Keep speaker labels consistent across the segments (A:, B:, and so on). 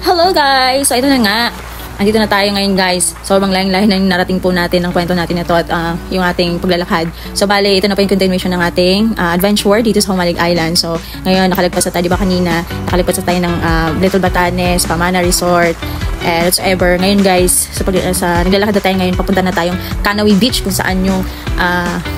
A: Hello guys! So ito na nga. Andito na tayo ngayon guys. Sobrang layo-layo na yung narating po natin ng kwento natin ito at yung ating paglalakad. So bale, ito na po yung continuation ng ating adventure dito sa Humalig Island. So ngayon nakalagpas na tayo, diba kanina? Nakalagpas na tayo ng Little Batanes, Pamana Resort, whatsoever. Ngayon guys, naglalakad na tayo ngayon. Papunta na tayong Kanawi Beach kung saan yung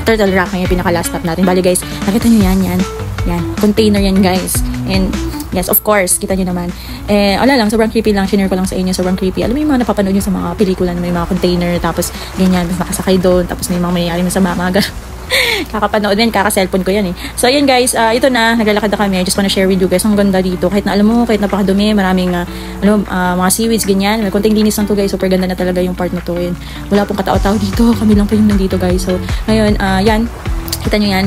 A: Turtle Rock yung pinaka-last stop natin. Bale guys, nakita nyo yan. Yan, container yan guys. And yes, of course, kita nyo naman. Wala lang, sobrang creepy lang. Shinare ko lang sa inyo, sobrang creepy. Alam mo yung mga napapanood nyo sa mga pelikula na may mga container, tapos ganyan, makasakay doon, tapos may mga mangyayari mo sa mga kakapanood din, kaka-cellphone ko yan eh. So, yun guys, ito na, naglalakad na kami. I just wanna share with you guys, ang ganda dito. Kahit na alam mo, kahit napakadumi, maraming mga seaweeds, ganyan. May konting linis lang to guys, super ganda na talaga yung part na to. Yun. Wala pong katao-tao dito, kami lang po yung nandito guys. So, ngayon, yan, kita nyo yan.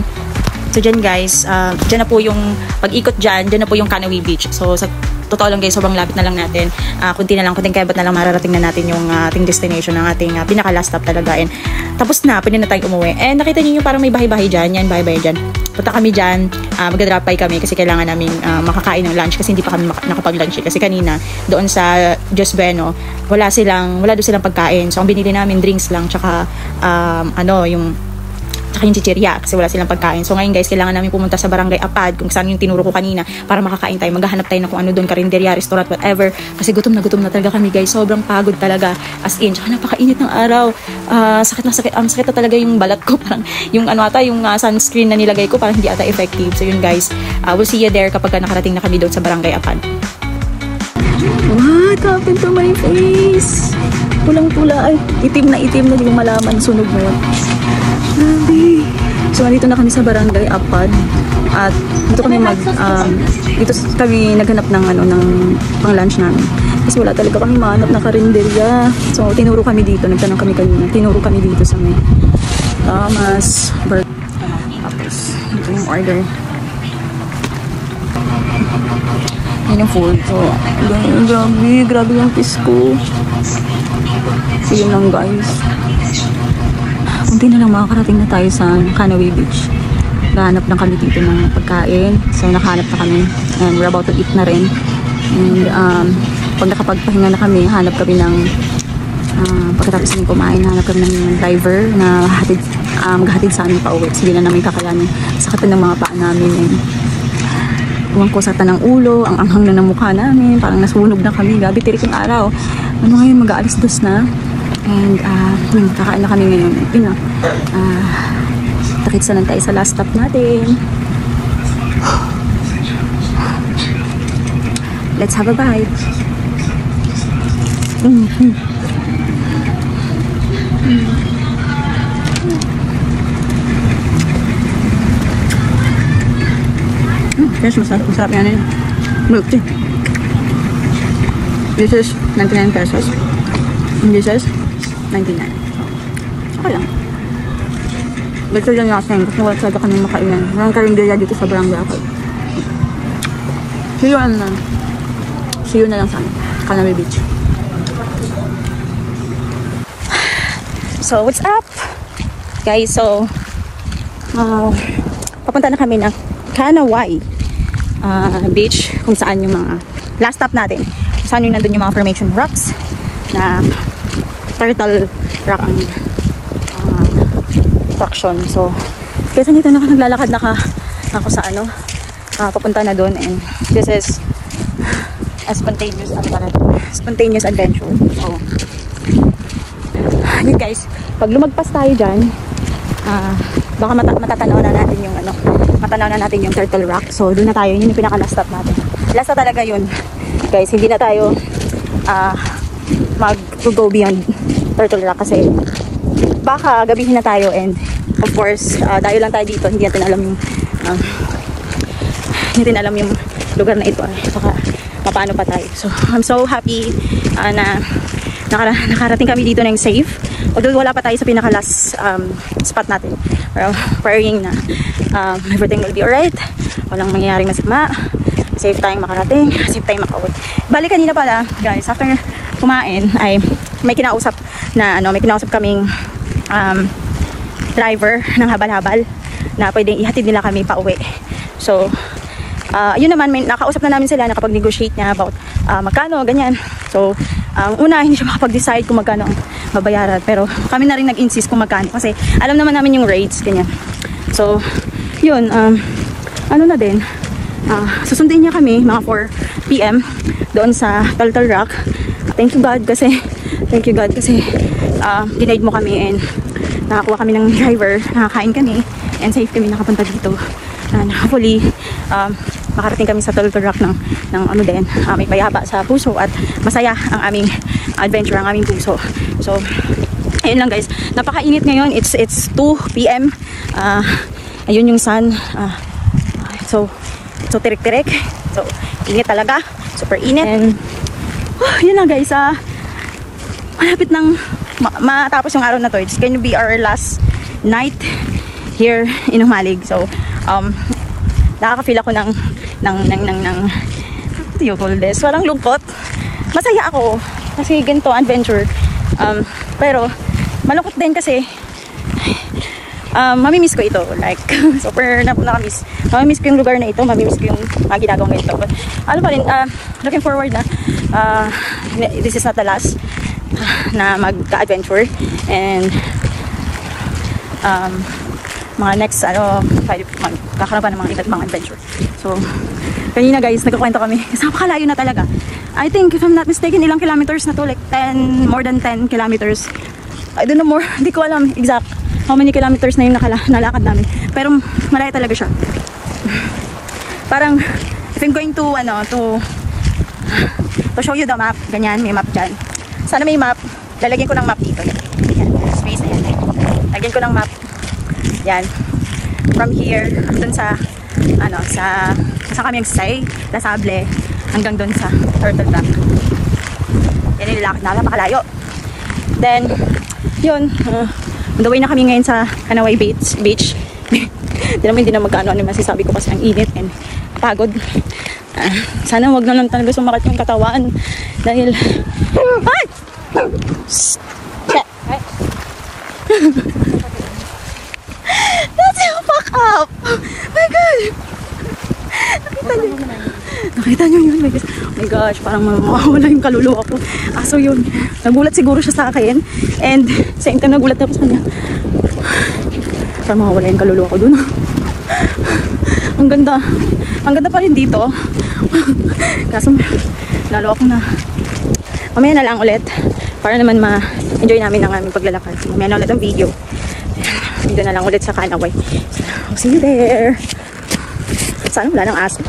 A: So, dyan guys, dyan na po yung pag-ikot dyan na po yung Kanawi Beach. So, sa totoo lang guys, sobrang lapit na lang natin. Kunting kebot na lang mararating na natin yung ating destination, ng ating pinaka-last stop talaga. And tapos na, pwede na tayong umuwi. And nakita niyo yung parang may bahay-bahay dyan. Yan, bahay-bahay dyan. Punta kami dyan, mag-drop by kami kasi kailangan namin makakain ng lunch kasi hindi pa kami nakapag-lunch. Kasi kanina, doon sa Diyos Bueno, wala doon silang pagkain. So, ang binili namin, drinks lang, tsaka yung chichirya kasi wala silang pagkain. So ngayon guys, kailangan namin pumunta sa Barangay Apad kung saan yung tinuro ko kanina para makakain tayo. Maghahanap tayo na kung ano doon, karinderya, restaurant, whatever. Kasi gutom na talaga kami guys. Sobrang pagod talaga. As in, tsaka napakainit ng araw. Sakit na talaga yung balat ko. Parang yung yung sunscreen na nilagay ko parang hindi ata effective. So yun guys, we'll see you there kapag nakarating na kami doon sa Barangay Apad. What happened to my face? Pulang-pula ay itim na yung malaman, sunog mo yun. So, nandito na kami sa Barangay Apad at dito kami naghanap ng pang-lunch namin. Kasi wala talaga kami mahanap na karinderya. So, tinuro kami dito. Nagtanong kami kanina. Tinuro kami dito sa may Thomas Burger. Tapos, ito yung order. Yan yung food. So, grabe yung pisko. So, yun lang guys. Kunti na lang makakarating na tayo sa Kanawi Beach. Nahanap lang kami dito ng pagkain. So, nakahanap na kami. And we're about to eat na rin. And pag nakapagpahinga na kami, hanap kami ng pagkatapos namin kumain, hanap kami ng driver na maghahatid sa amin pa uwi. Sige na namin kakayanin. Sakit ng mga paa namin. And buwang ko sa tanang ulo, ang anghang na ng mukha namin. Parang nasunog na kami. Gabi, tirik yung araw. Ngayon, mag-aalis dos na. And kakain na kami ngayon. Yun na. Takits na lang tayo sa last stop natin. Let's have a bite. Yes, masarap yan yun. Milk tea. This is 99 pesos. And this is 99. Okay lang. Dito lang yung asin. Kasi wala talaga kami makainan. Walang karinderya dito sa Barangay Apad. See you na lang sa Kanawi Beach. So, what's up? Guys, so papunta na kami ng Kanawi Beach kung saan yung mga last stop natin. Kung saan yung nandun yung mga formation rocks na Turtle Rock ang attraction. So, kaysa nito naglalakad na ako sa papunta na doon, and this is a spontaneous adventure. So, yun guys, pag lumagpas tayo dyan, baka matatanaw na natin yung Turtle Rock. So, doon na tayo, yun yung pinaka-last stop natin. Last na talaga yun guys, hindi na tayo mag-go beyond Turtle Rock kasi baka gabihin na tayo, and of course dayo lang tayo dito, hindi natin alam yung lugar na ito saka paano pa tayo. So I'm so happy na nakarating kami dito ng safe, although wala pa tayo sa pinaka last spot natin. Praying na everything will be alright, walang mangyayaring masama, safe tayong makarating, safe tayong makauwi. Bali kanina pala guys, after kumain ay may kinausap kaming driver ng habal-habal na pwedeng ihatid nila kami pa uwi. So, yun naman, nakausap na namin sila, nakapag-negotiate na about
B: magkano, ganyan. So, una, hindi siya makapag-decide kung magkano ang babayaran. Pero kami na rin nag-insist kung magkano. Kasi alam naman namin yung rates, ganyan. So, yun, ano na din, susundin niya kami mga 4 PM doon sa Turtle Rock. Thank you God kasi denied mo kami and nakakuha kami ng driver, nakakain kami and safe kami nakapunta dito. And hopefully makarating kami sa Turtle Rock ng ano din, may payapa sa puso at masaya ang aming adventure, ang aming puso. So ayun lang guys, napakainit ngayon. It's 2 PM. Ayun yung sun. So tirik-tirik. So init talaga, super init. And yun na guys, malapit nang matapos yung araw na to. It's gonna be our last night here in Humalig. So nakaka-feel ako ng what do you call this? Parang lungkot. Masaya ako kasi ganito adventure. Pero malungkot din kasi mamimiss ko ito. Like super nakamiss. Mamimiss ko yung lugar na ito, mamimiss ko yung ginagawa ito. But ano pa rin, looking forward na this is not the last na magka-adventure. And mga next magkakaroon pa ng mga iba't mga adventure. So kanina guys, nagkakwento kami kasi napakalayo na talaga. I think if I'm not mistaken, ilang kilometers na to, like more than 10 kilometers. I don't know more, hindi ko alam exact how many kilometers na yung nalakad namin, pero malayo talaga siya. Parang if I'm going to show you the map, ganyan, may map dyan. Sana may map, lalagyan ko ng map dito. Yan, space na yan. Lagyan ko ng map. Yan. From here, dun sa kami magsasay, La Sable, hanggang dun sa Turtle Rock. Yan yung lakad na, napakalayo. Then, yun, on the way na kami ngayon sa Hanaway Beach. Hindi na magkano ano masasabi ko kasi ang init and pagod. Sana wag na lang talaga sumakit yung katawan dahil ay! Shit! That's you fuck up! My God! Nakita nyo yun, my gosh. Oh my gosh, parang mawawala yung kaluluwa ko. So yun, nagulat siguro siya sa akin and same time nagulat na po sa kanya. Parang mawawala yung kaluluwa ko dun. Ang ganda pa rin dito. Kaso lalo ako na mamaya na lang ulit para naman ma-enjoy namin ang aming paglalakad. Mamaya na ulit ang video. Dito na lang ulit sa Hanaway. So, see you there. Sana wala ng aso.